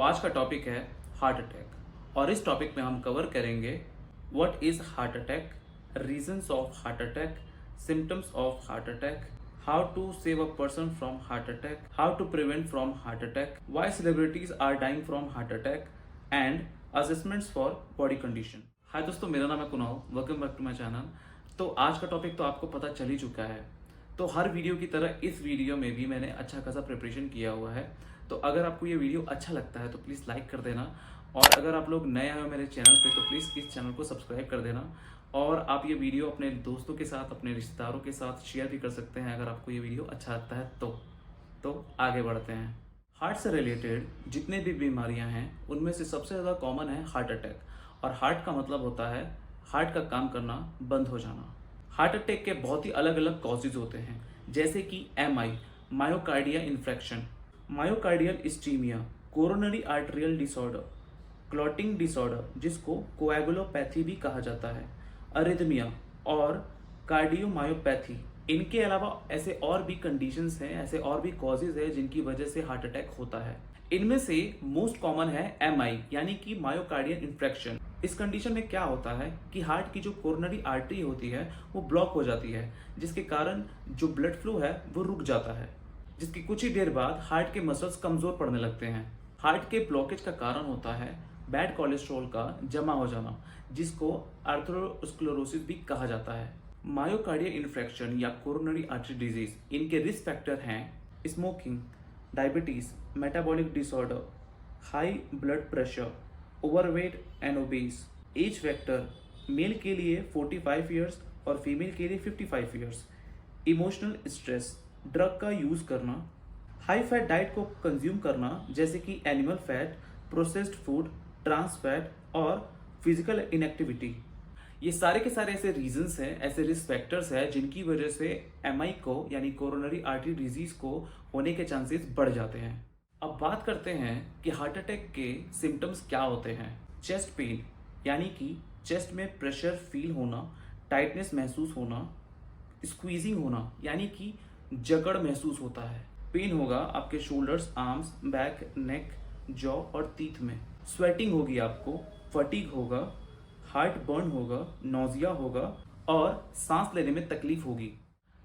आज का टॉपिक है हार्ट अटैक और इस टॉपिक में हम कवर करेंगे what is heart attack, reasons of heart attack, symptoms of heart attack, how to save a person from heart attack, how to prevent from heart attack, why celebrities are dying from heart attack and assessments for body condition. Hi दोस्तों, मेरा नाम है Kunal, welcome back to my channel. तो आज का topic तो आपको पता चल ही चुका है। तो हर वीडियो की तरह इस वीडियो में भी मैंने अच्छा खासा प्रिपरेशन किया हुआ है। तो अगर आपको ये वीडियो अच्छा लगता है तो प्लीज़ लाइक कर देना, और अगर आप लोग नए आए हो मेरे चैनल पे तो प्लीज़ इस चैनल को सब्सक्राइब कर देना। और आप ये वीडियो अपने दोस्तों के साथ, अपने रिश्तेदारों के साथ शेयर भी कर सकते हैं अगर आपको ये वीडियो अच्छा लगता है तो आगे बढ़ते हैं। हार्ट से रिलेटेड जितने भी बीमारियां हैं उनमें से सबसे ज़्यादा कॉमन है हार्ट अटैक। और हार्ट का मतलब होता है हार्ट का काम करना बंद हो जाना। हार्ट अटैक के बहुत ही अलग अलग कॉजेज होते हैं, जैसे कि MI, myocardia infection, myocardial ischemia, coronary arterial disorder, clotting disorder जिसको कोएगुलोपैथी भी कहा जाता है, अरिथमिया और कार्डियोमायोपैथी। इनके अलावा ऐसे और भी कंडीशंस हैं, ऐसे और भी कॉजेज हैं जिनकी वजह से हार्ट अटैक होता है। इनमें से मोस्ट कॉमन है एमआई यानी कि मायोकार्डियल इन्फेक्शन। इस कंडीशन में क्या होता है कि हार्ट की जो कोरोनरी आर्टरी होती है वो ब्लॉक हो जाती है, जिसके कारण जो ब्लड फ्लो है वो रुक जाता है, जिसकी कुछ ही देर बाद हार्ट के मसल्स कमजोर पड़ने लगते हैं। हार्ट के ब्लॉकेज का कारण होता है बैड कोलेस्ट्रॉल का जमा हो जाना, जिसको आर्थरोस्क्लेरोसिस भी कहा जाता है। मायोकार्डियल इन्फेक्शन या कोरोनरी आर्टरी डिजीज, इनके रिस्क फैक्टर हैं smoking, diabetes, metabolic disorder, high blood pressure, overweight and obese. Age factor male के लिए 45 ईयर्स और फीमेल के लिए 55 ईयर्स। इमोशनल स्ट्रेस, ड्रग का यूज करना, हाई फैट डाइट को कंज्यूम करना जैसे कि animal fat, processed food, trans fat और फिजिकल इनएक्टिविटी। ये सारे के सारे ऐसे रीजंस हैं, ऐसे रिस्क फैक्टर्स हैं जिनकी वजह से एमआई को यानी कोरोनरी आर्टरी डिजीज को होने के चांसेस बढ़ जाते हैं। अब बात करते हैं कि हार्ट अटैक के सिम्टम्स क्या होते हैं। चेस्ट पेन यानी कि चेस्ट में प्रेशर फील होना, टाइटनेस महसूस होना, स्क्वीजिंग होना यानी कि जकड़ महसूस होता है। पेन होगा आपके शोल्डर्स, आर्म्स, बैक, नेक, जॉ और टीथ में। स्वेटिंग होगी आपको, फटीग होगा, हार्ट बर्न होगा, नोजिया होगा और सांस लेने में तकलीफ होगी।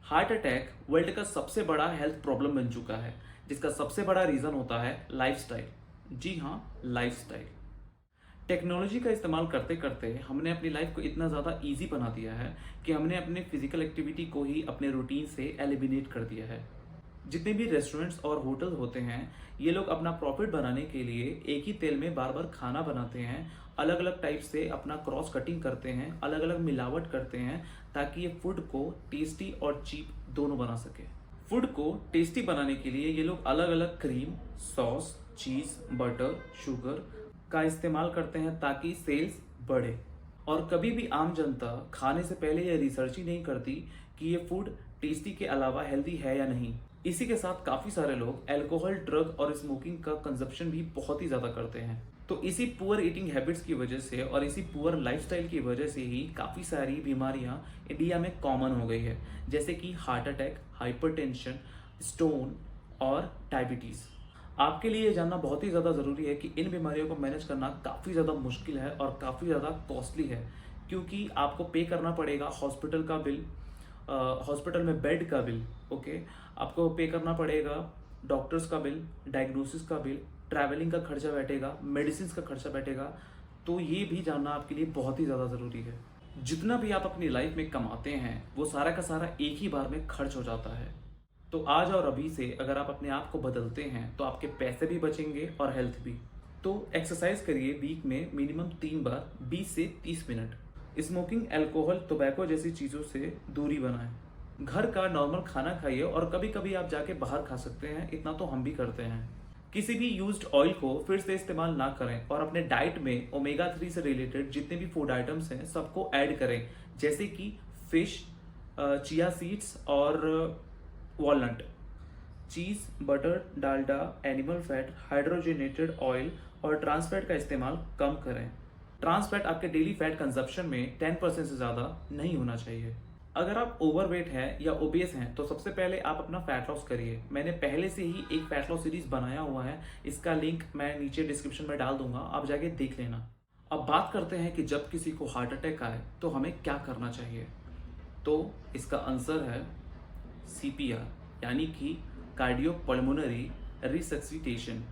हार्ट अटैक वर्ल्ड का सबसे बड़ा हेल्थ प्रॉब्लम बन चुका है, जिसका सबसे बड़ा रीजन होता है लाइफस्टाइल। जी हाँ, लाइफस्टाइल। टेक्नोलॉजी का इस्तेमाल करते करते हमने अपनी लाइफ को इतना ज़्यादा इजी बना दिया है कि हमने अपने फिजिकल एक्टिविटी को ही अपने रूटीन से एलिमिनेट कर दिया है। जितने भी रेस्टोरेंट्स और होटल होते हैं, ये लोग अपना प्रॉफिट बनाने के लिए एक ही तेल में बार बार खाना बनाते हैं, अलग अलग टाइप से अपना क्रॉस कटिंग करते हैं, अलग अलग मिलावट करते हैं ताकि ये फूड को टेस्टी और चीप दोनों बना सके। फूड को टेस्टी बनाने के लिए ये लोग अलग अलग क्रीम, सॉस, चीज़, बटर, शुगर का इस्तेमाल करते हैं ताकि सेल्स बढ़े। और कभी भी आम जनता खाने से पहले ये रिसर्च ही नहीं करती कि ये फूड टेस्टी के अलावा हेल्दी है या नहीं। इसी के साथ काफ़ी सारे लोग अल्कोहल, ड्रग और स्मोकिंग का कंजप्शन भी बहुत ही ज़्यादा करते हैं। तो इसी पुअर ईटिंग हैबिट्स की वजह से और इसी पुअर लाइफस्टाइल की वजह से ही काफ़ी सारी बीमारियां इंडिया में कॉमन हो गई है, जैसे कि हार्ट अटैक, हाइपरटेंशन, स्टोन और डायबिटीज़। आपके लिए ये जानना बहुत ही ज़्यादा ज़रूरी है कि इन बीमारियों को मैनेज करना काफ़ी ज़्यादा मुश्किल है और काफ़ी ज़्यादा कॉस्टली है, क्योंकि आपको पे करना पड़ेगा हॉस्पिटल का बिल, हॉस्पिटल में बेड का बिल, ओके, आपको पे करना पड़ेगा डॉक्टर्स का बिल, डायग्नोसिस का बिल, ट्रैवलिंग का खर्चा बैठेगा, मेडिसिन का खर्चा बैठेगा। तो ये भी जानना आपके लिए बहुत ही ज़्यादा ज़रूरी है। जितना भी आप अपनी लाइफ में कमाते हैं वो सारा का सारा एक ही बार में खर्च हो जाता है। तो आज और अभी से अगर आप अपने आप को बदलते हैं तो आपके पैसे भी बचेंगे और हेल्थ भी। तो एक्सरसाइज करिए वीक में मिनिमम 3 बार 20 से 30 मिनट। स्मोकिंग, अल्कोहल, टोबैको जैसी चीज़ों से दूरी बनाएं। घर का नॉर्मल खाना खाइए और कभी कभी आप जाके बाहर खा सकते हैं, इतना तो हम भी करते हैं। किसी भी यूज्ड ऑयल को फिर से इस्तेमाल ना करें और अपने डाइट में ओमेगा 3 से रिलेटेड जितने भी फूड आइटम्स हैं सबको ऐड करें, जैसे कि फिश, चिया सीड्स और walnut. Cheese, butter, Dalda, animal fat, hydrogenated oil और ट्रांस फैट का इस्तेमाल कम करें। ट्रांस फैट आपके डेली फैट कंजप्शन में 10% से ज़्यादा नहीं होना चाहिए। अगर आप ओवरवेट हैं या ओबेस हैं तो सबसे पहले आप अपना फैट लॉस करिए। मैंने पहले से ही एक फैट लॉस सीरीज बनाया हुआ है, इसका लिंक मैं नीचे डिस्क्रिप्शन में डाल दूंगा, आप जाके देख लेना। अब बात करते हैं कि जब किसी को हार्ट अटैक आए तो हमें क्या करना चाहिए। तो इसका आंसर है सीपीआर, यानी कि कार्डियोपल्मोनरी रिसक्सिटेशन।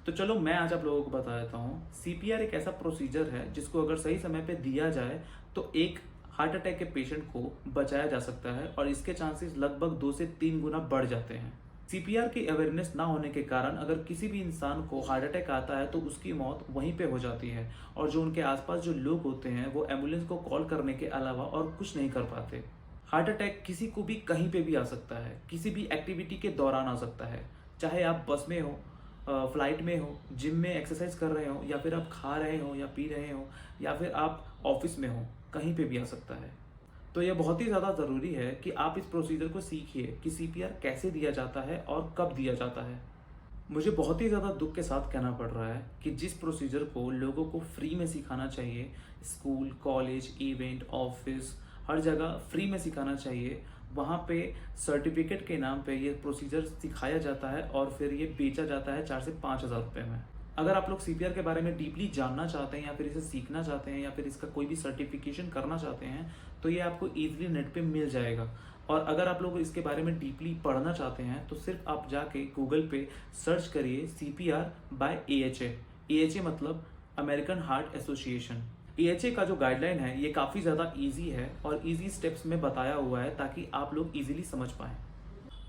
तो चलो मैं आज आप लोगों को बता देता हूँ। सीपीआर एक ऐसा प्रोसीजर है जिसको अगर सही समय पे दिया जाए तो एक हार्ट अटैक के पेशेंट को बचाया जा सकता है और इसके चांसेस लगभग 2 से 3 गुना बढ़ जाते हैं। सीपीआर की अवेयरनेस ना होने के कारण अगर किसी भी इंसान को हार्ट अटैक आता है तो उसकी मौत वहीं पे हो जाती है और जो उनके आसपास जो लोग होते हैं वो एम्बुलेंस को कॉल करने के अलावा और कुछ नहीं कर पाते। हार्ट अटैक किसी को भी कहीं पे भी आ सकता है, किसी भी एक्टिविटी के दौरान आ सकता है, चाहे आप बस में हो, फ्लाइट में हो, जिम में एक्सरसाइज कर रहे हो, या फिर आप खा रहे हो या पी रहे हो, या फिर आप ऑफिस में हो, कहीं पे भी आ सकता है। तो यह बहुत ही ज़्यादा ज़रूरी है कि आप इस प्रोसीजर को सीखिए कि सीपीआर कैसे दिया जाता है और कब दिया जाता है। मुझे बहुत ही ज़्यादा दुख के साथ कहना पड़ रहा है कि जिस प्रोसीजर को लोगों को फ्री में सिखाना चाहिए, स्कूल, कॉलेज, इवेंट, ऑफिस, हर जगह फ्री में सिखाना चाहिए, वहाँ पे सर्टिफिकेट के नाम पे ये प्रोसीजर सिखाया जाता है और फिर ये बेचा जाता है 4 से 5 हज़ार रुपये में। अगर आप लोग सीपीआर के बारे में डीपली जानना चाहते हैं या फिर इसे सीखना चाहते हैं या फिर इसका कोई भी सर्टिफिकेशन करना चाहते हैं तो ये आपको ईजिली नेट पे मिल जाएगा। और अगर आप लोग इसके बारे में डीपली पढ़ना चाहते हैं तो सिर्फ आप जाके गूगल पे सर्च करिए सीपीआर बाय एएचए। एएचए मतलब अमेरिकन हार्ट एसोसिएशन। एएचए का जो गाइडलाइन है ये काफ़ी ज़्यादा ईजी है और ईजी स्टेप्स में बताया हुआ है ताकि आप लोग ईजिली समझ पाएँ।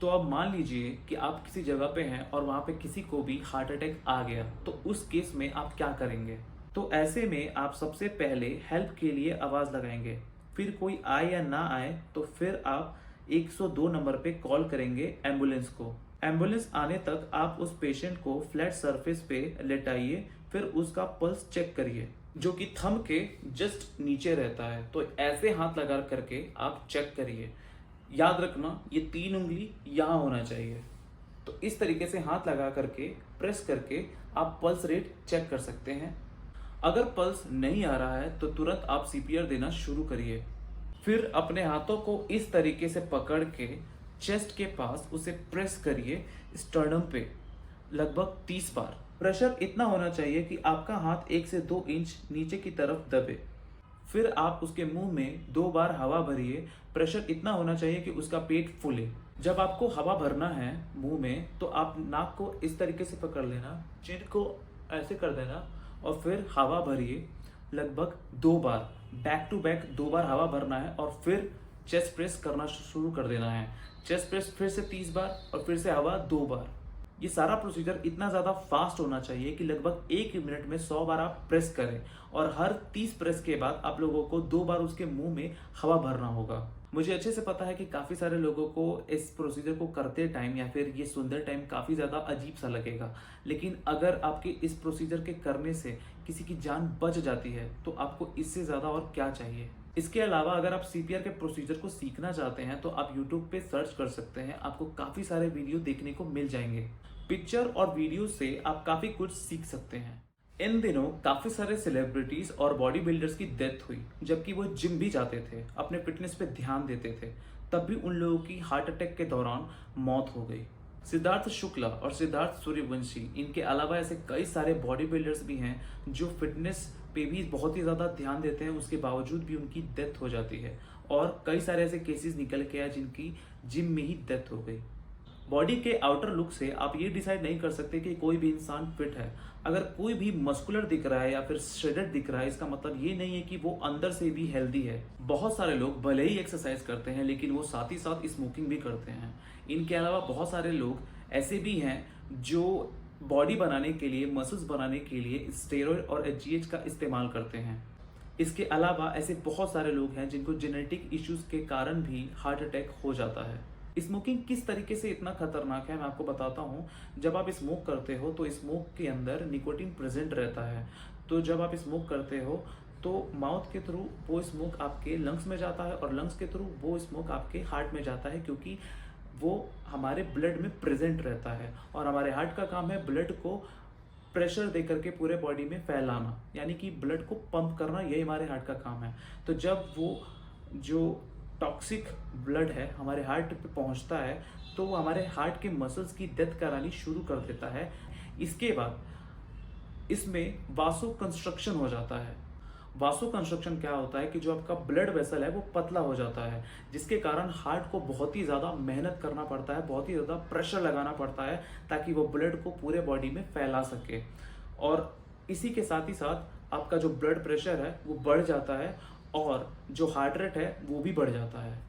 तो अब मान लीजिए कि आप किसी जगह पे हैं और वहाँ पे किसी को भी हार्ट अटैक आ गया, तो उस केस में आप क्या करेंगे। तो ऐसे में आप सबसे पहले हेल्प के लिए आवाज़ लगाएंगे, फिर कोई आए या ना आए तो फिर आप 102 नंबर पे कॉल करेंगे एम्बुलेंस को। एम्बुलेंस आने तक आप उस पेशेंट को फ्लैट सरफेस पे लेटाइए, फिर उसका पल्स चेक करिए जो कि थंब के जस्ट नीचे रहता है। तो ऐसे हाथ लगा करके आप चेक करिए। याद रखना ये 3 उंगली यहाँ होना चाहिए। तो इस तरीके से हाथ लगा करके प्रेस करके आप पल्स रेट चेक कर सकते हैं। अगर पल्स नहीं आ रहा है तो तुरंत आप सीपीआर देना शुरू करिए। फिर अपने हाथों को इस तरीके से पकड़ के चेस्ट के पास उसे प्रेस करिए स्टर्नम पे लगभग 30 बार। प्रेशर इतना होना चाहिए कि आपका हाथ 1 से 2 इंच नीचे की तरफ दबे। फिर आप उसके मुंह में 2 बार हवा भरिए। प्रेशर इतना होना चाहिए कि उसका पेट फूले। जब आपको हवा भरना है मुंह में तो आप नाक को इस तरीके से पकड़ लेना, चिन को ऐसे कर देना और फिर हवा भरिए लगभग 2 बार, बैक टू बैक 2 बार हवा भरना है और फिर चेस्ट प्रेस करना शुरू कर देना है। चेस्ट प्रेस फिर से 30 बार और फिर से हवा 2 बार। ये सारा प्रोसीजर इतना ज़्यादा फास्ट होना चाहिए कि लगभग 1 मिनट में 100 बार आप प्रेस करें और हर 30 प्रेस के बाद आप लोगों को 2 बार उसके मुंह में हवा भरना होगा। मुझे अच्छे से पता है कि काफ़ी सारे लोगों को इस प्रोसीजर को करते टाइम या फिर ये सुनते टाइम काफ़ी ज़्यादा अजीब सा लगेगा, लेकिन अगर आपके इस प्रोसीजर के करने से किसी की जान बच जाती है तो आपको इससे ज़्यादा और क्या चाहिए। इसके अलावा अगर आप सीपीआर के प्रोसीजर को सीखना चाहते हैं तो आप यूट्यूब पे सर्च कर सकते हैं, आपको काफ़ी सारे वीडियो देखने को मिल जाएंगे। पिक्चर और वीडियो से आप काफ़ी कुछ सीख सकते हैं। इन दिनों काफ़ी सारे सेलिब्रिटीज़ और बॉडी बिल्डर्स की डेथ हुई जबकि वो जिम भी जाते थे, अपने फिटनेस पे ध्यान देते थे, तब भी उन लोगों की हार्ट अटैक के दौरान मौत हो गई। सिद्धार्थ शुक्ला और सिद्धार्थ सूर्यवंशी, इनके अलावा ऐसे कई सारे बॉडी बिल्डर्स भी हैं जो फिटनेस पे भी बहुत ही ज़्यादा ध्यान देते हैं, उसके बावजूद भी उनकी डेथ हो जाती है। और कई सारे ऐसे केसेस निकल के आए जिनकी जिम में ही डेथ हो गई। बॉडी के आउटर लुक से आप ये डिसाइड नहीं कर सकते कि कोई भी इंसान फिट है। अगर कोई भी मस्कुलर दिख रहा है या फिर श्रेडेड दिख रहा है, इसका मतलब ये नहीं है कि वो अंदर से भी हेल्दी है। बहुत सारे लोग भले ही एक्सरसाइज करते हैं लेकिन वो साथ ही साथ स्मोकिंग भी करते हैं। इनके अलावा बहुत सारे लोग ऐसे भी हैं जो बॉडी बनाने के लिए, मसल्स बनाने के लिए स्टेरॉइड और एचजीएच का इस्तेमाल करते हैं। इसके अलावा ऐसे बहुत सारे लोग हैं जिनको जेनेटिक इश्यूज के कारण भी हार्ट अटैक हो जाता है। स्मोकिंग किस तरीके से इतना खतरनाक है मैं आपको बताता हूँ। जब आप स्मोक करते हो तो स्मोक के अंदर निकोटीन प्रेजेंट रहता है। तो जब आप स्मोक करते हो तो माउथ के थ्रू वो स्मोक आपके लंग्स में जाता है और लंग्स के थ्रू वो स्मोक आपके हार्ट में जाता है, क्योंकि वो हमारे ब्लड में प्रेजेंट रहता है और हमारे हार्ट का काम है ब्लड को प्रेशर दे करके पूरे बॉडी में फैलाना, यानी कि ब्लड को पंप करना, यही हमारे हार्ट का काम है। तो जब वो जो टॉक्सिक ब्लड है हमारे हार्ट पे पहुंचता है तो वो हमारे हार्ट के मसल्स की डेथ करानी शुरू कर देता है। इसके बाद इसमें वासो कंस्ट्रक्शन हो जाता है। वासो कंस्ट्रक्शन क्या होता है कि जो आपका ब्लड वेसल है वो पतला हो जाता है, जिसके कारण हार्ट को बहुत ही ज़्यादा मेहनत करना पड़ता है, बहुत ही ज़्यादा प्रेशर लगाना पड़ता है ताकि वो ब्लड को पूरे बॉडी में फैला सके। और इसी के साथ ही साथ आपका जो ब्लड प्रेशर है वो बढ़ जाता है और जो हार्ट रेट है वो भी बढ़ जाता है।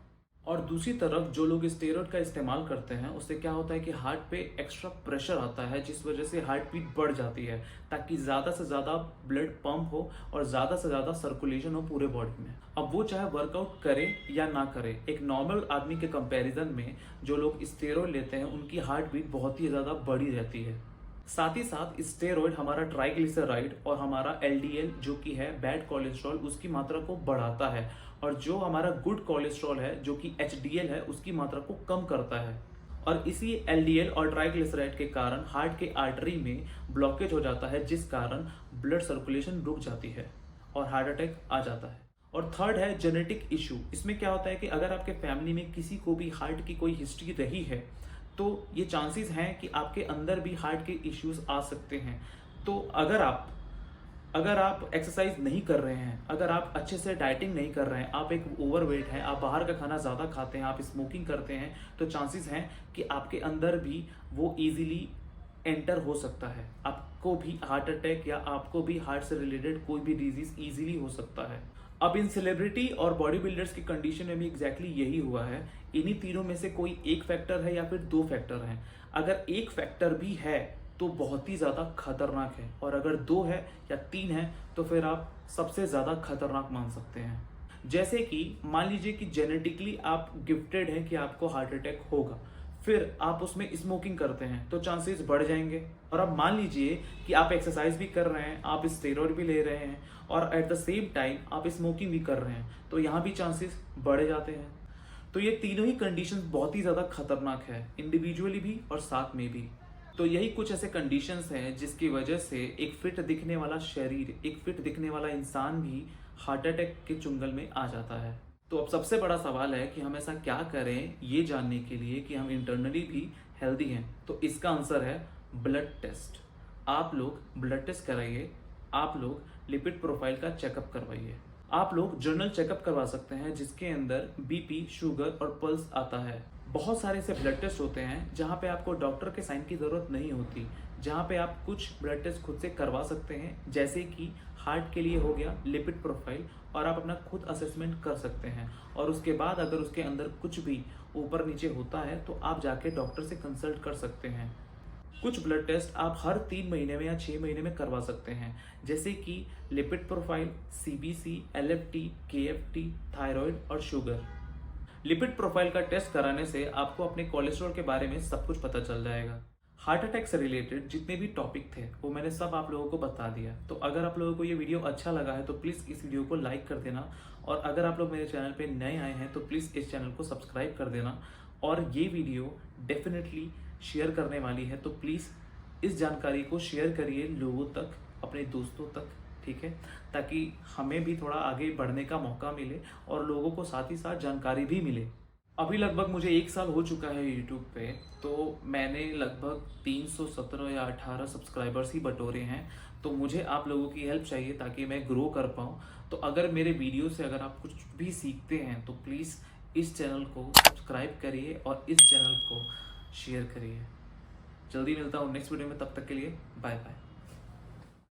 और दूसरी तरफ जो लोग स्टेरॉइड का इस्तेमाल करते हैं उससे क्या होता है कि हार्ट पे एक्स्ट्रा प्रेशर आता है, जिस वजह से हार्ट बीट बढ़ जाती है ताकि ज़्यादा से ज़्यादा ब्लड पंप हो और ज़्यादा से ज़्यादा सर्कुलेशन हो पूरे बॉडी में। अब वो चाहे वर्कआउट करे या ना करे, एक नॉर्मल आदमी के कंपैरिजन में जो लोग स्टेरॉइड लेते हैं उनकी हार्ट बीट बहुत ही ज़्यादा बढ़ी रहती है। साथ ही साथ स्टेरॉइड हमारा ट्राइग्लिसराइड और हमारा एलडीएल जो कि है बैड कोलेस्ट्रॉल उसकी मात्रा को बढ़ाता है, और जो हमारा गुड कोलेस्ट्रॉल है जो कि एचडीएल है उसकी मात्रा को कम करता है। और इसी एलडीएल और ट्राइग्लिसराइड के कारण हार्ट के आर्टरी में ब्लॉकेज हो जाता है, जिस कारण ब्लड सर्कुलेशन रुक जाती है और हार्ट अटैक आ जाता है। और थर्ड है जेनेटिक इशू। इसमें क्या होता है कि अगर आपके फैमिली में किसी को भी हार्ट की कोई हिस्ट्री रही है तो ये चांसेस हैं कि आपके अंदर भी हार्ट के इश्यूज आ सकते हैं। तो अगर आप एक्सरसाइज नहीं कर रहे हैं, अगर आप अच्छे से डाइटिंग नहीं कर रहे हैं, आप एक ओवरवेट हैं, आप बाहर का खाना ज़्यादा खाते हैं, आप स्मोकिंग करते हैं, तो चांसेस हैं कि आपके अंदर भी वो इजीली एंटर हो सकता है, आपको भी हार्ट अटैक या आपको भी हार्ट से रिलेटेड कोई भी डिजीज इजीली हो सकता है। अब इन सेलिब्रिटी और बॉडी बिल्डर्स की कंडीशन में भी एग्जैक्टली यही हुआ है। इन्हीं तीनों में से कोई एक फैक्टर है या फिर दो फैक्टर हैं। अगर एक फैक्टर भी है तो बहुत ही ज़्यादा खतरनाक है, और अगर दो है या तीन है तो फिर आप सबसे ज़्यादा खतरनाक मान सकते हैं। जैसे कि मान लीजिए कि जेनेटिकली आप गिफ्टेड हैं कि आपको हार्ट अटैक होगा, फिर आप उसमें स्मोकिंग करते हैं तो चांसेस बढ़ जाएंगे। और अब मान लीजिए कि आप एक्सरसाइज भी कर रहे हैं, आप स्टेरॉइड भी ले रहे हैं और एट द सेम टाइम आप स्मोकिंग भी कर रहे हैं, तो यहाँ भी चांसेस बढ़ जाते हैं। तो ये तीनों ही कंडीशंस बहुत ही ज़्यादा खतरनाक है, इंडिविजुअली भी और साथ में भी। तो यही कुछ ऐसे कंडीशंस हैं जिसकी वजह से एक फिट दिखने वाला शरीर, एक फिट दिखने वाला इंसान भी हार्ट अटैक के चुंगल में आ जाता है। तो अब सबसे बड़ा सवाल है कि हम ऐसा क्या करें ये जानने के लिए कि हम इंटरनली भी हेल्दी हैं। तो इसका आंसर है ब्लड टेस्ट। आप लोग ब्लड टेस्ट कराइए, आप लोग लिपिड प्रोफाइल का चेकअप करवाइए, आप लोग जनरल चेकअप करवा सकते हैं जिसके अंदर बीपी, शुगर और पल्स आता है। बहुत सारे ऐसे ब्लड टेस्ट होते हैं जहाँ पे आपको डॉक्टर के साइन की ज़रूरत नहीं होती, जहाँ पे आप कुछ ब्लड टेस्ट खुद से करवा सकते हैं, जैसे कि हार्ट के लिए हो गया लिपिड प्रोफाइल, और आप अपना खुद असेसमेंट कर सकते हैं। और उसके बाद अगर उसके अंदर कुछ भी ऊपर नीचे होता है तो आप जाके डॉक्टर से कंसल्ट कर सकते हैं। कुछ ब्लड टेस्ट आप हर 3 महीने में या 6 महीने में करवा सकते हैं, जैसे कि lipid profile, CBC, LFT, KFT, thyroid और शुगर। लिपिड प्रोफाइल का टेस्ट कराने से आपको अपने कोलेस्ट्रॉल के बारे में सब कुछ पता चल जाएगा। हार्ट अटैक से रिलेटेड जितने भी टॉपिक थे वो मैंने सब आप लोगों को बता दिया। तो अगर आप लोगों को ये वीडियो अच्छा लगा है तो प्लीज़ इस वीडियो को लाइक कर देना, और अगर आप लोग मेरे चैनल पे नए आए हैं तो प्लीज़ इस चैनल को सब्सक्राइब कर देना। और ये वीडियो डेफिनेटली शेयर करने वाली है, तो प्लीज़ इस जानकारी को शेयर करिए लोगों तक, अपने दोस्तों तक, ठीक है, ताकि हमें भी थोड़ा आगे बढ़ने का मौका मिले और लोगों को साथ ही साथ जानकारी भी मिले। अभी लगभग मुझे 1 साल हो चुका है यूट्यूब पे, तो मैंने लगभग 317 या 18 सब्सक्राइबर्स ही बटोरे हैं। तो मुझे आप लोगों की हेल्प चाहिए ताकि मैं ग्रो कर पाऊँ। तो अगर मेरे वीडियो से अगर आप कुछ भी सीखते हैं तो प्लीज़ इस चैनल को सब्सक्राइब करिए और इस चैनल को शेयर करिए। जल्दी मिलता हूँ नेक्स्ट वीडियो में, तब तक के लिए बाय बाय।